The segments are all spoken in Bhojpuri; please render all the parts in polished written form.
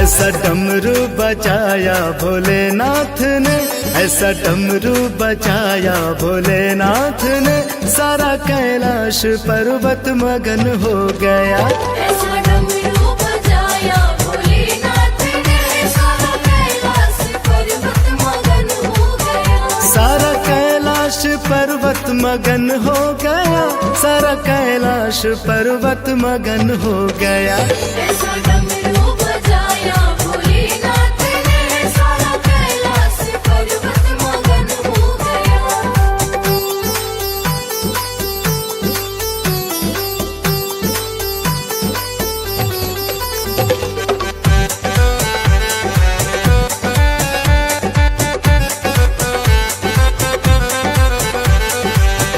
ऐसा डमरू बजाया भोलेनाथ ने, ऐसा डमरू बजाया भोलेनाथ ने, सारा कैलाश पर्वत मगन हो गया। ऐसा डमरू बजाया भोलेनाथ ने, सारा कैलाश पर्वत मगन हो गया। सारा कैलाश पर्वत मगन हो गया, सारा कैलाश पर्वत मगन हो गया। ऐसा डमरू बजाया भोलेनाथ ने, सारा कैलाश पर्वत मगन हो गया।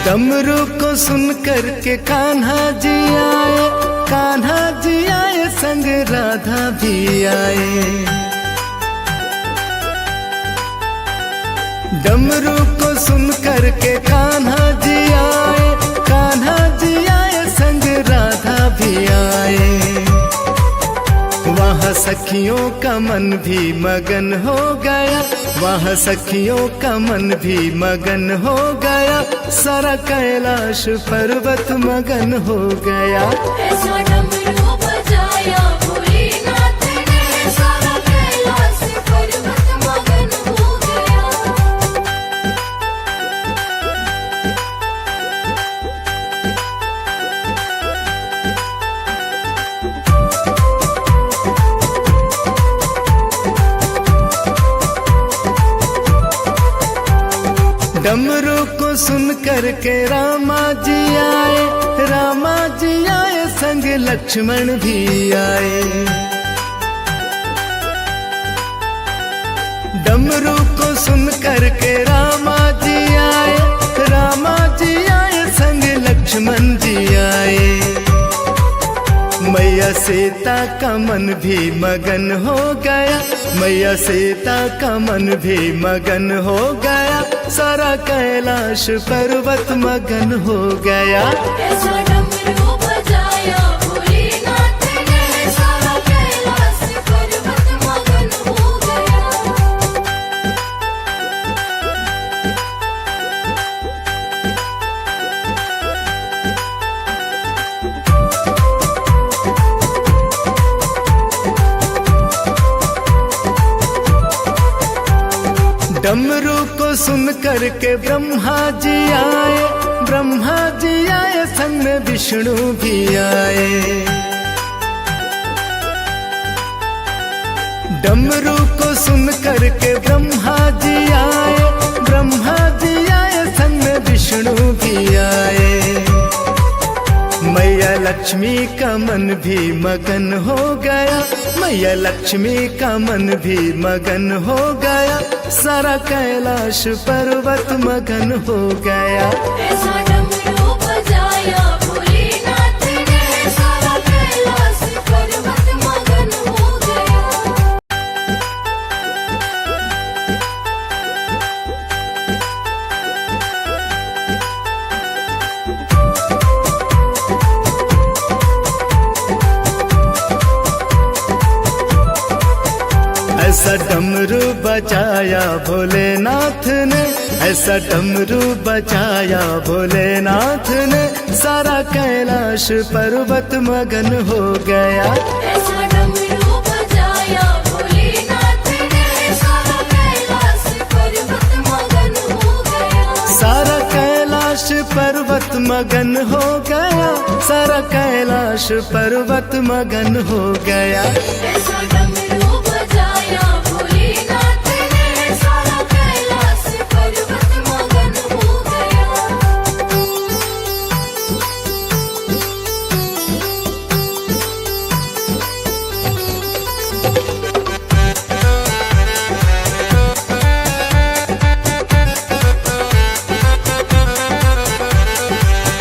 डमरू को सुन कर के कान्हा जी आए, कान्हा जी आए संग राधा भी आए। डमरू को सुन कर के कान्हा जी आए, कान्हा जी आए संग राधा भी आए। वहाँ सखियों का मन भी मगन हो गया, वहाँ सखियों का मन भी मगन हो गया, सारा कैलाश पर्वत मगन हो गया। ऐसा डमरू बजाया भोलेनाथ ने, सारा कैलाश पर्वत मगन हो गया। डमरू को सुन कर के रामा जी आए, रामा जी आए संग लक्ष्मण भी आए। डमरू को सुन कर के रामा जी आए, रामा जी आए संग लक्ष्मण जी आए। मैया सीता का मन भी मगन हो गया, मैया सीता का मन भी मगन हो गया, सारा कैलाश पर्वत मगन हो गया। ऐसा डमरू बजाया भोलेनाथ ने, सारा कैलाश पर्वत मगन हो गया। डमरू को सुन कर के ब्रह्मा जी आए, ब्रह्मा जी आए संग में विष्णु भी आए। डमरू को सुन कर के ब्रह्मा जी आए, ब्रह्मा जी आए संग में विष्णु भी आए। मैया लक्ष्मी का मन भी मगन हो गया, मैया लक्ष्मी का मन भी मगन हो गया, सारा कैलाश पर्वत मगन हो गया। ऐसा डमरू बजाया भोलेनाथ ने, सारा कैलाश पर्वत मगन हो गया। ऐसा डमरू बजाया भोलेनाथ ने, ऐसा डमरू बजाया भोलेनाथ ने, सारा कैलाश पर्वत मगन हो गया। ऐसा डमरू बजाया भोलेनाथ ने, सारा कैलाश पर्वत मगन हो गया। सारा कैलाश पर्वत मगन हो गया, सारा कैलाश पर्वत मगन हो गया। ऐसा डमरू बजाया भोलेनाथ ने, सारा कैलाश पर्वत मगन हो गया।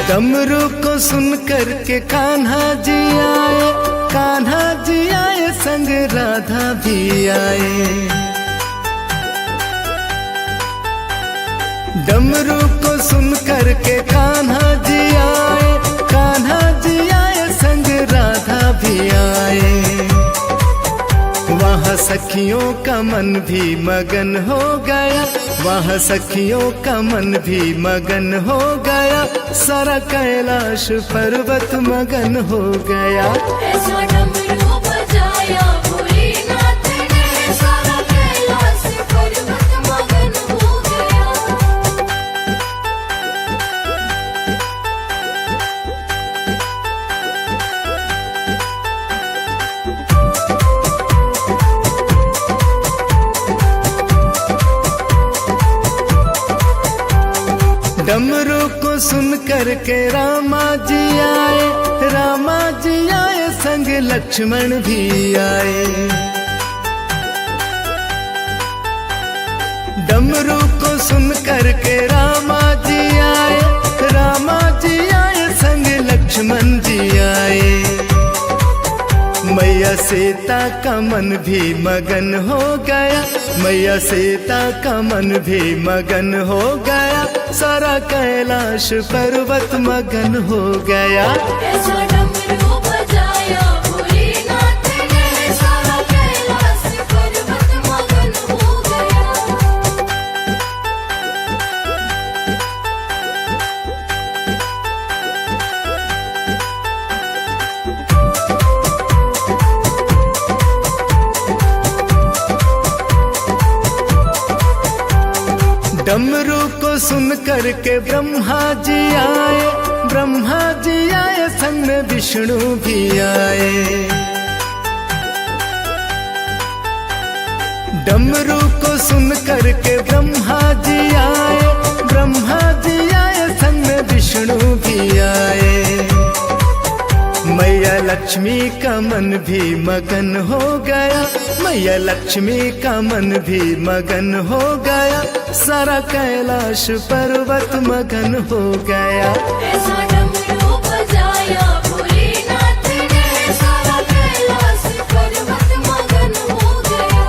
डमरू को सुन कर के कान्हा जी आए, कान्हा जी आए संग राधा भी आए। डमरू को सुन कर के कान्हा जी आए, कान्हा जी आए संग राधा भी आए। वहाँ सखियों का मन भी मगन हो गया, वहाँ सखियों का मन भी मगन हो गया, सारा कैलाश पर्वत मगन हो गया। ऐसा डमरू बजाया भोलेनाथ ने, सारा कैलाश पर्वत मगन हो गया। डमरू को सुन कर के रामा जी आए, रामा जी आए संग लक्ष्मण भी आए। डमरू को सुन कर के रामा जी आए, रामा जी आए संग लक्ष्मण जी आए। मैया सीता का मन भी मगन हो गया, मैया सीता का मन भी मगन हो गया, सारा कैलाश पर्वत मगन हो गया। ऐसा डमरू बजाया भोलेनाथ ने, सारा कैलाश पर्वत मगन हो गया। डमरू को सुन कर के ब्रह्मा जी आए, ब्रह्मा जी आए संग में विष्णु भी आए। डमरू को सुन कर के ब्रह्मा जी आए, ब्रह्मा जी आए संग में विष्णु भी आए। मैया लक्ष्मी का मन भी मगन हो गया, मैया लक्ष्मी का मन भी मगन हो गया, सारा कैलाश पर्वत मगन हो गया। ऐसा डमरू बजाया भोलेनाथ ने, सारा कैलाश पर्वत मगन हो गया।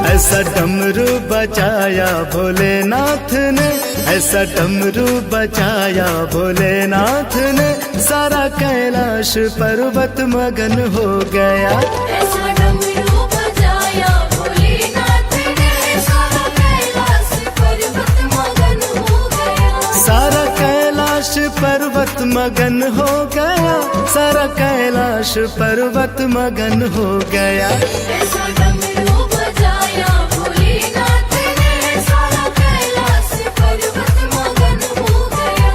ऐसा डमरू बजाया भोलेनाथ ने, ऐसा डमरू बजाया भोलेनाथ ने, सारा कैलाश पर्वत मगन हो गया। ऐसा डमरू बजाया भोलेनाथ ने, सारा कैलाश पर्वत मगन हो गया। सारा कैलाश पर्वत मगन हो गया, सारा कैलाश पर्वत मगन हो गया। ऐसा डमरू बजाया भोलेनाथ ने, सारा कैलाश पर्वत मगन हो गया।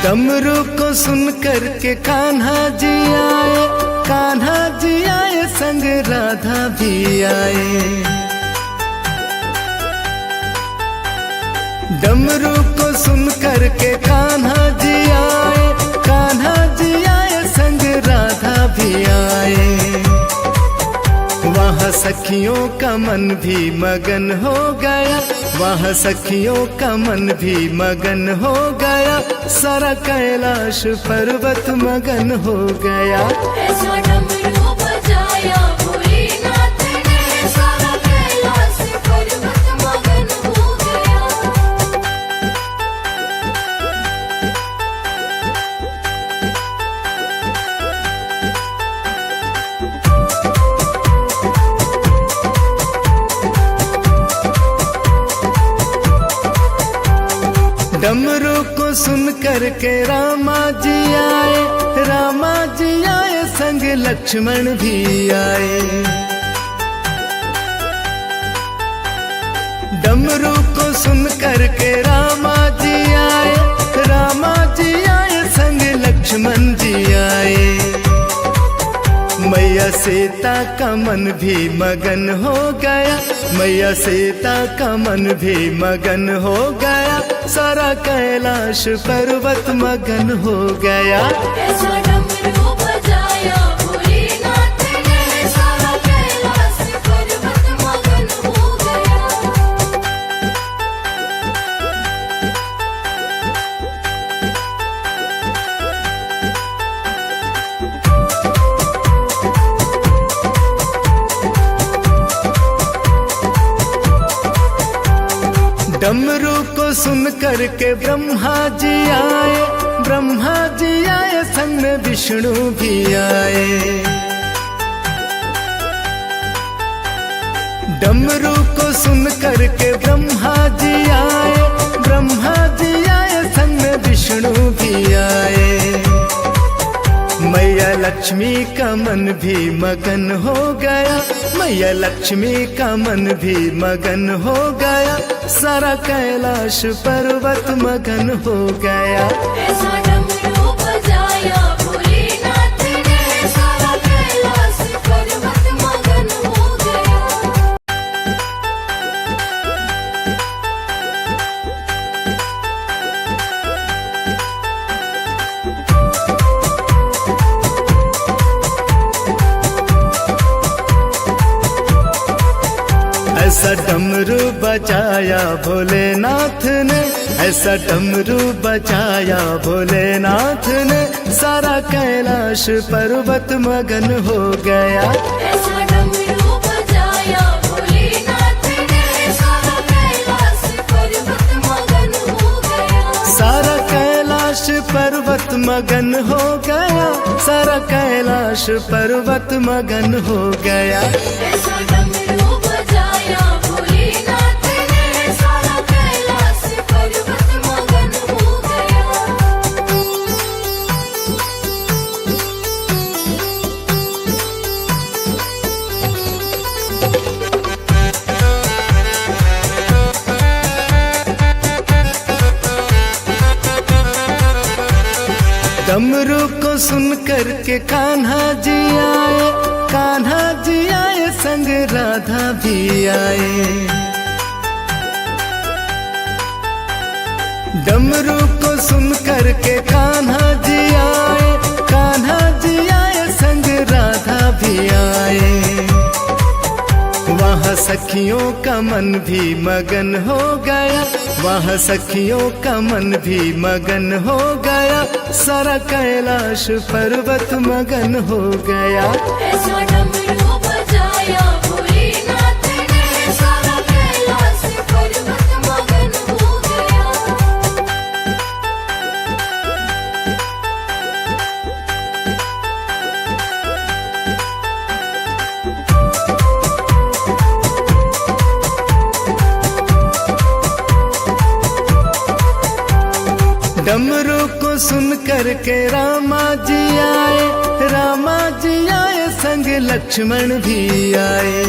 डमरू को सुन कर के कान्हा जी आए, कान्हा जी आए संग राधा भी आए। डमरू को सुन कर के कान्हा जी आए, कान्हा जी आए संग राधा भी आए। वहाँ सखियों का मन भी मगन हो गया, वहाँ सखियों का मन भी मगन हो गया, सारा कैलाश पर्वत मगन हो गया। ऐसा डमरू बजाया भोलेनाथ ने, सारा कैलाश पर्वत मगन हो गया। डमरू को सुन कर के रामा जी आए, रामा जी आए संग लक्ष्मण भी आए। डमरू को सुन कर के रामा जी आए, रामा जी आए संग लक्ष्मण जी आए। मैया सीता का मन भी मगन हो गया, मैया सीता का मन भी मगन हो गया, सारा कैलाश पर्वत मगन हो गया। ऐसा डमरू बजाया भोलेनाथ ने, सारा डमरू को सुन करके ब्रह्मा जी आए, ब्रह्मा जी आए संग में विष्णु भी आए। डमरू को सुन करके ब्रह्मा जी आए, ब्रह्मा जी आए संग में विष्णु भी आए। मैया लक्ष्मी का मन भी मगन हो गया, मैया लक्ष्मी का मन भी मगन हो गया, सारा कैलाश पर्वत मगन हो गया। ऐसा डमरू बजाया भोलेनाथ ने, सारा कैलाश पर्वत मगन हो गया। ऐसा डमरू बजाया भोलेनाथ ने, ऐसा डमरू बजाया भोलेनाथ ने, सारा कैलाश पर्वत मगन हो गया। ऐसा डमरू बजाया भोलेनाथ ने, सारा कैलाश पर्वत मगन हो गया। सारा कैलाश पर्वत मगन हो गया, सारा कैलाश पर्वत मगन हो गया। ऐसा डमरू बजाया भोलेनाथ ने, सारा कैलाश पर्वत मगन हो गया। डमरू को सुन करके कान्हा जी आए, कान्हा जी आए संग राधा भी आए। डमरू को सुन करके कान्हा जी आए, कान्हा जी आए संग राधा भी आए। वहाँ सखियों का मन भी मगन हो गया, वहाँ सखियों का मन भी मगन हो गया, सारा कैलाश पर्वत मगन हो गया। ऐसा डमरू बजाया भोलेनाथ ने, सारा कैलाश पर्वत मगन हो गया। डमरू को सुन करके रामा जी आए, रामा जी आए संग लक्ष्मण भी आए।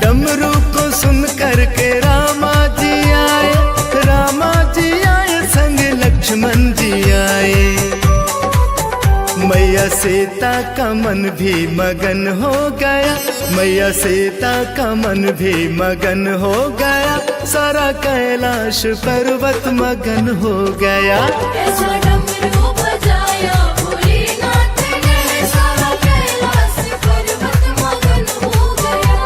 डमरू को सुन करके रामा जी आए, रामा जी आए संग लक्ष्मण जी आए। मैया सीता का मन भी मगन हो गया, मैया सीता का मन भी मगन हो गया, सारा कैलाश पर्वत मगन हो गया। ऐसा डमरू बजाया भोलेनाथ ने, सारा कैलाश पर्वत मगन हो गया।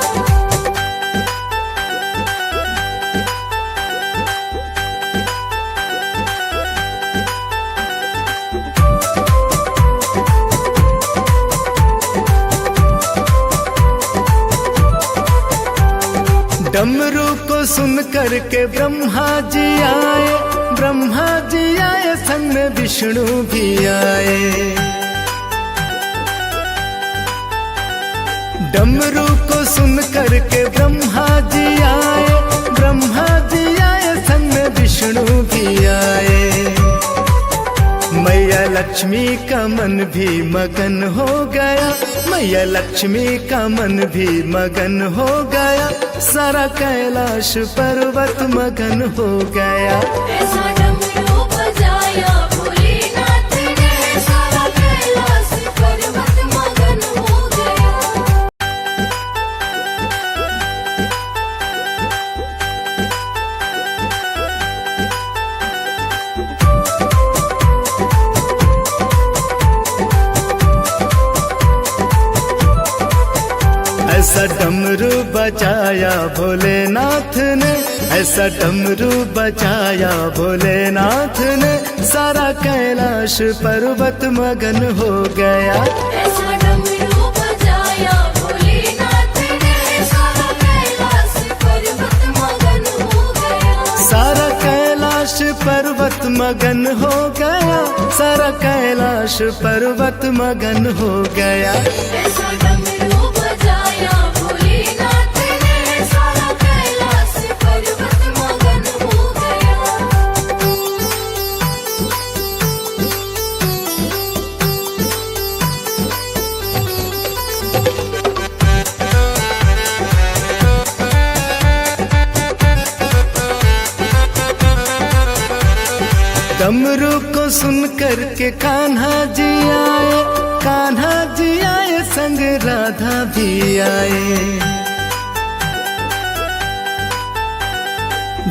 डमरू को सुन करके ब्रह्मा जी आए, ब्रह्मा जी आए संग में विष्णु भी आए। डमरू को सुन करके ब्रह्मा जी आए, ब्रह्मा जी आए संग में विष्णु भी आए। मैया लक्ष्मी का मन भी मगन हो गया, मैया लक्ष्मी का मन भी मगन हो गया, सारा कैलाश पर्वत मगन हो गया। ऐसा डमरू बजाया भोलेनाथ ने, सारा कैलाश पर्वत मगन हो गया। ऐसा डमरू बजाया भोलेनाथ ने, ऐसा डमरू बजाया भोलेनाथ ने, सारा कैलाश पर्वत मगन हो गया। ऐसा डमरू बजाया भोलेनाथ ने, सारा कैलाश मगन हो गया, सारा कैलाश पर्वत मगन हो गया। ऐसा डमरू बजाया भोलेनाथ ने, सारा कैलाश पर्वत मगन हो गया। डमरू को सुन कर के कान्हा जी आए, कान्हा जी आए संग राधा भी आए।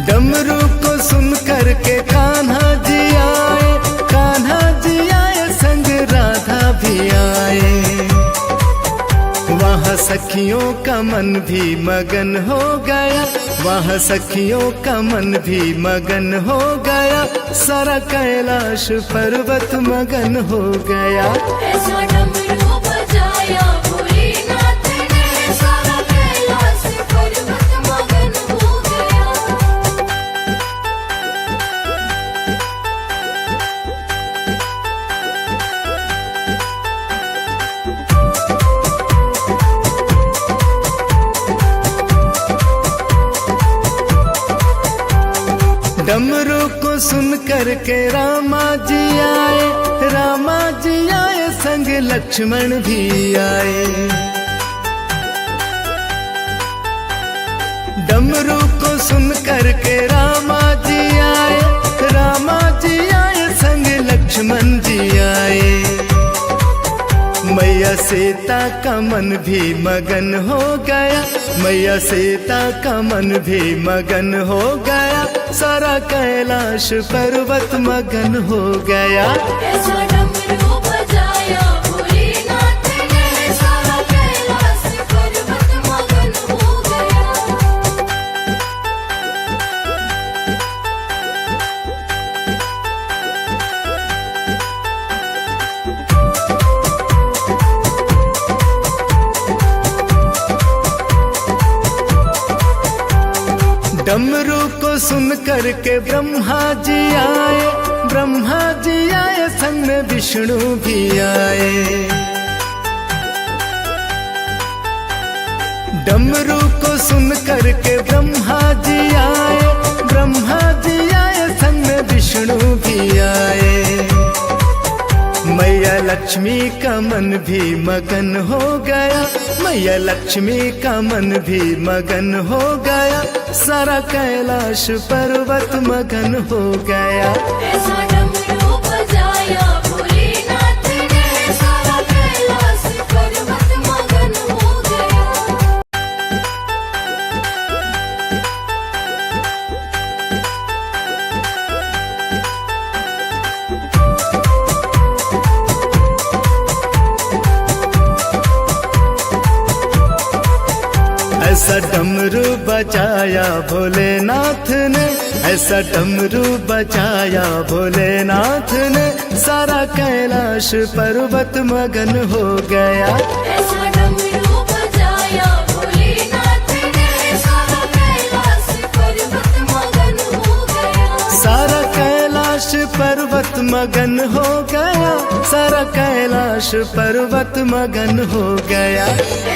डमरू को सुन कर के कान्हा जी आए, कान्हा जी आए संग राधा भी आए। वहाँ सखियों का मन भी मगन हो गया, वहाँ सखियों का मन भी मगन हो गया, सारा कैलाश पर्वत मगन हो गया। ऐसा डमरू बजाया भोलेनाथ ने, सारा कैलाश पर्वत मगन हो गया। डमरू को सुन कर के रामा जी आए, रामा जी आए संग लक्ष्मण भी आए। डमरू को सुन कर के रामा जी आए, रामा जी आए संग लक्ष्मण जी आए। मैया सीता का मन भी मगन हो गया, मैया सीता का मन भी मगन हो गया, सारा कैलाश पर्वत मगन हो गया। ऐसा डमरू बजाया भोलेनाथ ने, सारा कैलाश पर्वत मगन हो गया। डमरू को सुन कर के ब्रह्मा जी आए, ब्रह्मा जी आए संग में विष्णु भी आए। डमरू को सुन कर के ब्रह्मा जी आए, ब्रह्मा जी आए संग में विष्णु भी आए। मैया लक्ष्मी का मन भी मगन हो गया, मैया लक्ष्मी का मन भी मगन हो गया, सारा कैलाश पर्वत मगन हो गया। ऐसा डमरू बजाया भोलेनाथ ने, सारा कैलाश पर्वत मगन हो गया। ऐसा डमरू बजाया भोलेनाथ ने, ऐसा डमरू बजाया भोलेनाथ ने, सारा कैलाश पर्वत मगन हो गया। ऐसा डमरू बजाया भोलेनाथ ने, सारा कैलाश पर्वत मगन हो गया। सारा कैलाश पर्वत मगन हो गया, सारा कैलाश पर्वत मगन हो गया।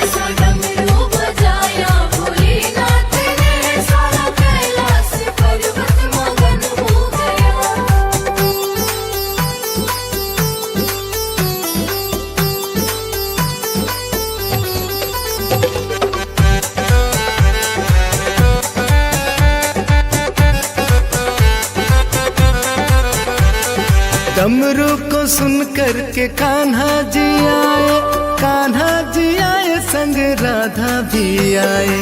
ऐसा डमरू बजाया भोलेनाथ ने, सारा कैलाश पर्वत मगन हो गया। डमरू को सुन कर के कान्हा जी आए, कान्हा जी आए संग राधा भी आए।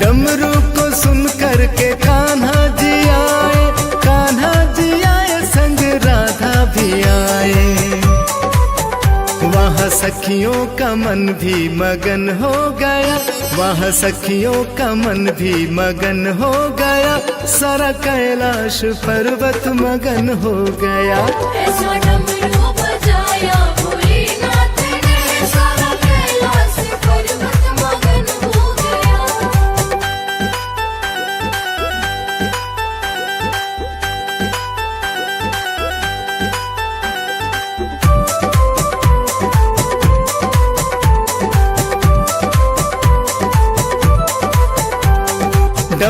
डमरू को सुन कर के कान्हा जी आए, कान्हा जी आए संग राधा भी आए। वहाँ सखियों का मन भी मगन हो गया, वहाँ सखियों का मन भी मगन हो गया, सारा कैलाश पर्वत मगन हो गया। ऐसा डमरू बजाया भोलेनाथ ने, सारा कैलाश पर्वत मगन हो गया।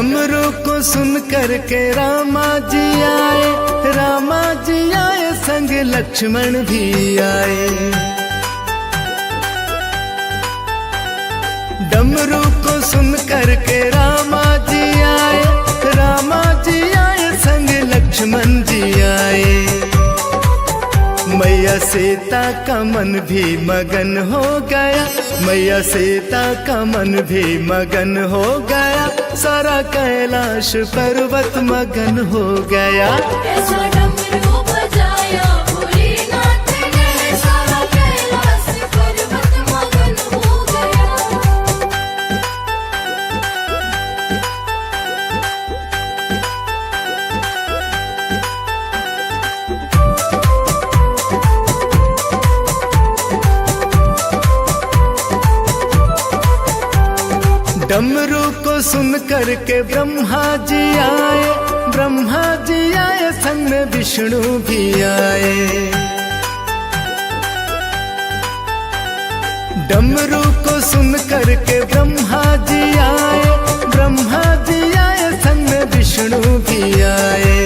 डमरू को सुन कर के रामा जी आए, रामा जी आए संग लक्ष्मण भी आए। डमरू को सुन कर के रामा जी आए, रामा जी आए संग लक्ष्मण जी आए। मैया सीता का मन भी मगन हो गया, मैया सीता का मन भी मगन हो गया, सारा कैलाश पर्वत मगन हो गया। ऐसा डमरू बजाया भोलेनाथ ने, सारा कैलाश पर्वत मगन हो गया। डमरू को सुन कर के ब्रह्मा जी आए, ब्रह्मा जी आए संग में विष्णु भी आए। डमरू को सुन कर के ब्रह्मा जी आए, ब्रह्मा जी आए संग में विष्णु भी आए।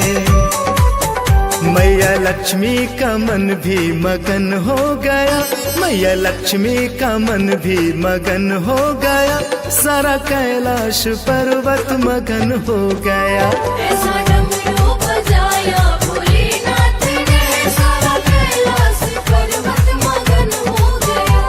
मैया लक्ष्मी का मन भी मगन हो गया, मैया लक्ष्मी का मन भी मगन हो गया, सारा कैलाश पर्वत मगन हो गया। ऐसा डमरू बजाया भोलेनाथ ने, सारा कैलाश पर्वत मगन हो गया।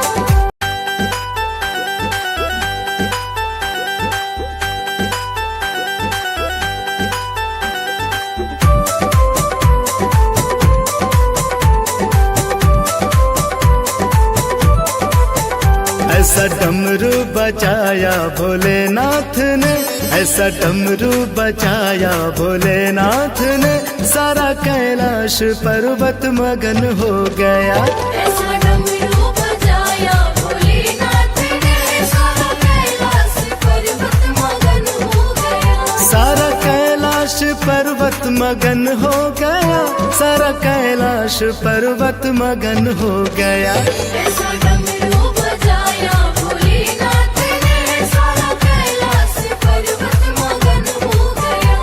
ऐसा डमरू बजाया भोलेनाथ ने, ऐसा डमरू बजाया भोलेनाथ ने, सारा कैलाश पर्वत मगन हो गया। ऐसा डमरू बजाया भोलेनाथ ने, सारा कैलाश पर्वत मगन हो गया। सारा कैलाश पर्वत मगन हो गया, सारा कैलाश पर्वत मगन हो गया। ऐसा डमरू बजाया भोलेनाथ ने, सारा कैलाश पर्वत मगन हो गया।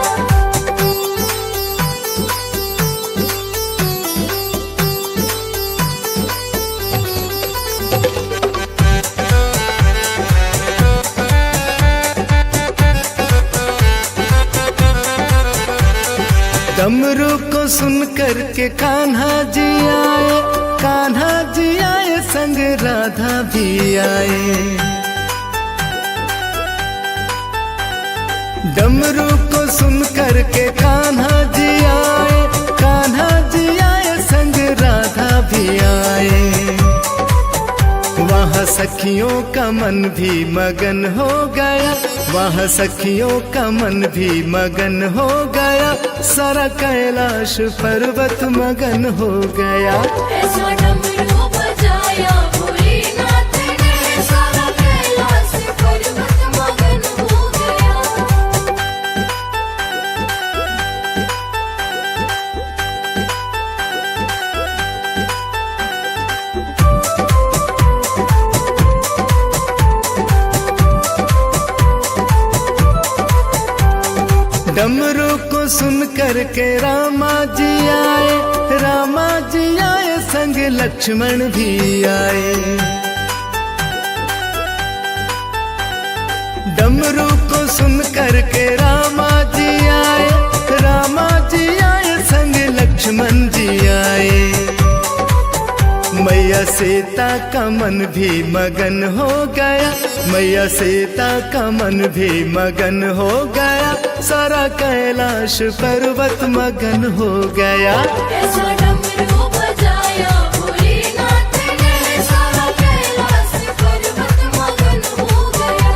डमरू को सुन कर के कान्हा जी आए, कान्हा जी आए संग राधा भी आए। डमरू को सुन कर के कान्हा जी आए, कान्हा जी आए संग राधा भी आए। वहाँ सखियों का मन भी मगन हो गया, वहाँ सखियों का मन भी मगन हो गया, सारा कैलाश पर्वत मगन हो गया। ऐसा डमरू बजाया भोलेनाथ ने, सारा कैलाश पर्वत मगन हो गया। डमरू को सुन कर के रामा जी आए, रामा जी आए संग लक्ष्मण भी आए। डमरू को सुन कर के रामा जी आए, रामा जी आए संग लक्ष्मण जी आए। मैया सीता का मन भी मगन हो गया, मैया सीता का मन भी मगन हो गया, सारा कैलाश पर्वत मगन हो गया। ऐसा डमरू बजाया भोलेनाथ ने, सारा कैलाश पर्वत मगन हो गया।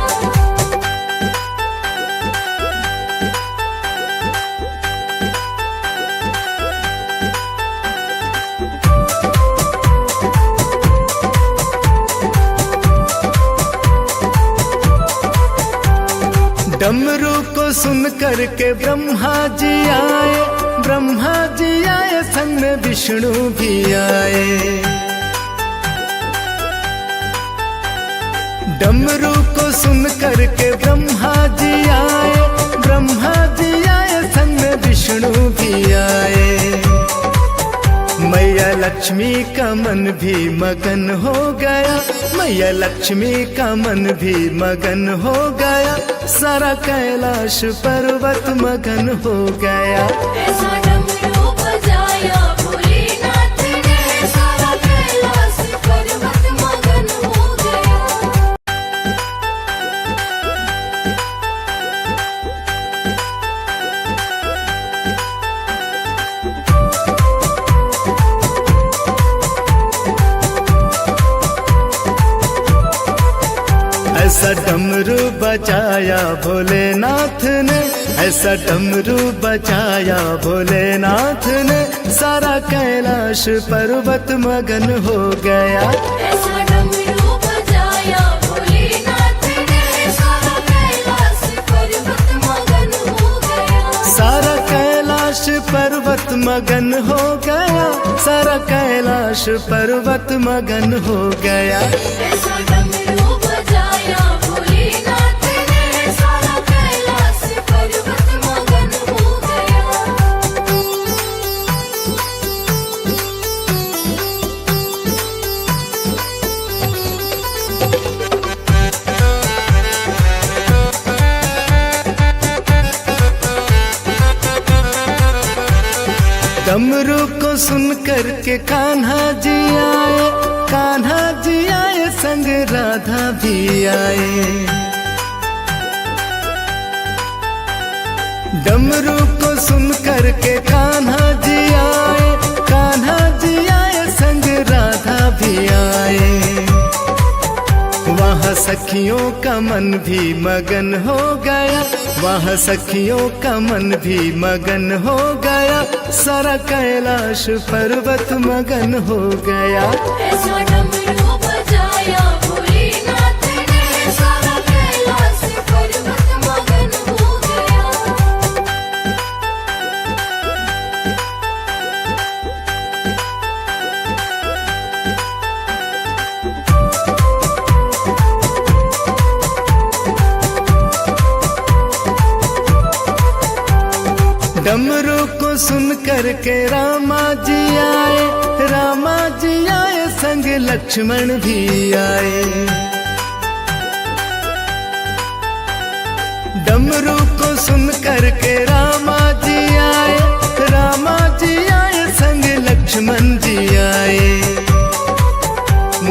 डमरू को सुन कर के ब्रह्मा जी आए, ब्रह्मा जी आए संग में विष्णु भी आए। डमरू को सुन करके ब्रह्मा जी आए, ब्रह्मा जी आए संग में विष्णु भी आए। मैया लक्ष्मी का मन भी मगन हो गया, मैया लक्ष्मी का मन भी मगन हो गया, सारा कैलाश पर्वत मगन हो गया। ऐसा डमरू बजाया भोलेनाथ ने, सारा कैलाश पर्वत मगन हो गया। ऐसा डमरू बजाया भोलेनाथ ने, ऐसा डमरू बजाया भोलेनाथ ने, सारा कैलाश पर्वत मगन हो गया। ऐसा डमरू बजाया भोलेनाथ ने, सारा कैलाश पर्वत मगन हो गया। सारा कैलाश पर्वत मगन हो गया, सारा कैलाश पर्वत मगन हो गया। ऐसा डमरू बजाया भोलेनाथ ने, सारा कैलाश पर्वत मगन हो गया। डमरू को सुन करके कान्हा जी आए, कान्हा जी आए संग राधा भी आए। डमरू को सुन करके कान्हा जी आए, कान्हा जी आए संग राधा भी आए। वहाँ सखियों का मन भी मगन हो गया, वहाँ सखियों का मन भी मगन हो गया, सारा कैलाश पर्वत मगन हो गया। ऐसा डमरू बजाया भोलेनाथ ने, सारा कैलाश पर्वत मगन हो गया। डमरू को सुन करके रामा जी आए, रामा जी आए संग लक्ष्मण भी आए। डमरू को सुन करके रामा जी आए, रामा जी आए संग लक्ष्मण जी आए।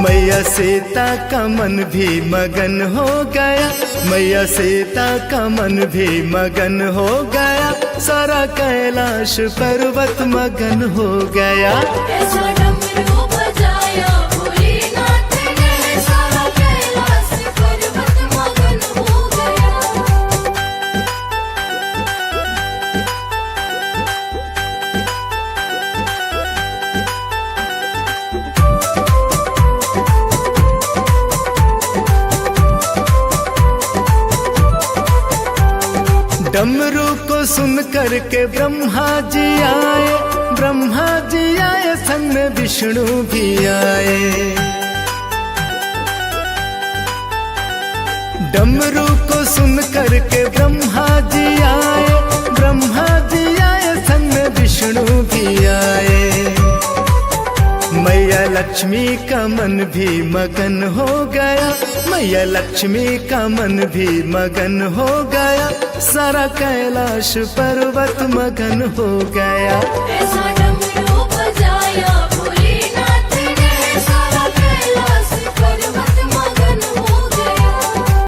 मैया सीता का मन भी मगन हो गया, मैया सीता का मन भी मगन हो गया, सारा कैलाश पर्वत मगन हो गया। ऐसा डमरू बजाया भोलेनाथ ने, सारा कैलाश पर्वत मगन हो गया। डमरू को सुन करके ब्रह्मा जी आए, ब्रह्मा जी आए संग में विष्णु भी आए। डमरू को सुन करके ब्रह्मा जी आए, ब्रह्मा जी आए संग में विष्णु भी आए। मैया लक्ष्मी का मन भी मगन हो गया, मैया लक्ष्मी का मन भी मगन हो गया, सारा कैलाश पर्वत मगन हो गया। ऐसा